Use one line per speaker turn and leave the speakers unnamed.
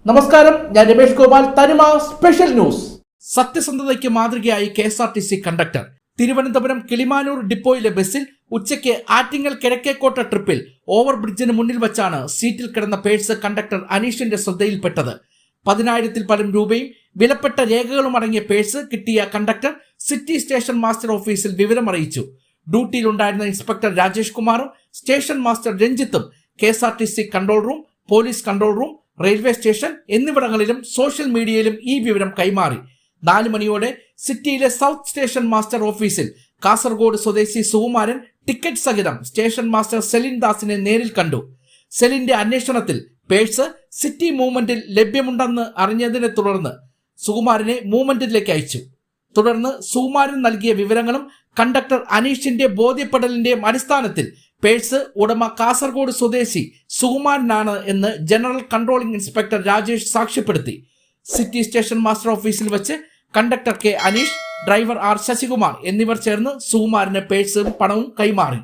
നമസ്കാരം, ഞാൻ രമേഷ് ഗോപാൽ. തനിമ സ്പെഷ്യൽ ന്യൂസ്. സത്യസന്ധതയ്ക്ക് മാതൃകയായി KSRTC കണ്ടക്ടർ. തിരുവനന്തപുരം കിളിമാനൂർ ഡിപ്പോയിലെ ബസ്സിൽ ഉച്ചയ്ക്ക് ആറ്റിങ്ങൽ കിഴക്കേക്കോട്ട ട്രിപ്പിൽ ഓവർബ്രിഡ്ജിന് മുന്നിൽ വച്ചാണ് സീറ്റിൽ കിടന്ന പേഴ്സ് കണ്ടക്ടർ അനീഷിന്റെ ശ്രദ്ധയിൽപ്പെട്ടത്. 10,000-ൽ പരം രൂപയും വിലപ്പെട്ട രേഖകളും അടങ്ങിയ പേഴ്സ് കിട്ടിയ കണ്ടക്ടർ സിറ്റി സ്റ്റേഷൻ മാസ്റ്റർ ഓഫീസിൽ വിവരമറിയിച്ചു. ഡ്യൂട്ടിയിലുണ്ടായിരുന്ന ഇൻസ്പെക്ടർ രാജേഷ് കുമാറും സ്റ്റേഷൻ മാസ്റ്റർ രഞ്ജിത്തും KSRTC control room, police control room, railway station എന്നിവിടങ്ങളിലും സോഷ്യൽ മീഡിയയിലും ഈ വിവരം കൈമാറി. 4 മണിയോടെ സിറ്റിയിലെ സൗത്ത് സ്റ്റേഷൻ മാസ്റ്റർ ഓഫീസിൽ കാസർഗോഡ് സ്വദേശി സുകുമാരൻ ടിക്കറ്റ് സഹിതം സ്റ്റേഷൻ മാസ്റ്റർ സെലിൻ ദാസിനെ നേരിൽ കണ്ടു. സെലിന്റെ അന്വേഷണത്തിൽ പേഴ്സ് സിറ്റി മൂവ്മെന്റിൽ ലഭ്യമുണ്ടെന്ന് അറിഞ്ഞതിനെ തുടർന്ന് സുകുമാരനെ മൂവ്മെന്റിലേക്ക് അയച്ചു. തുടർന്ന് സുകുമാരൻ നൽകിയ വിവരങ്ങളും കണ്ടക്ടർ അനീഷിന്റെ ബോധ്യപ്പെടലിന്റെയും അടിസ്ഥാനത്തിൽ പേഴ്സ് ഉടമ കാസർഗോഡ് സ്വദേശി സുകുമാരനാണ് എന്ന് ജനറൽ കൺട്രോളിംഗ് ഇൻസ്പെക്ടർ രാജേഷ് സാക്ഷ്യപ്പെടുത്തി. സിറ്റി സ്റ്റേഷൻ മാസ്റ്റർ ഓഫീസിൽ വെച്ച് conductor K Aneesh, driver R Sasikumar എന്നിവർ ചേർന്ന് സുകുമാരന് പേഴ്സും പണവും കൈമാറി.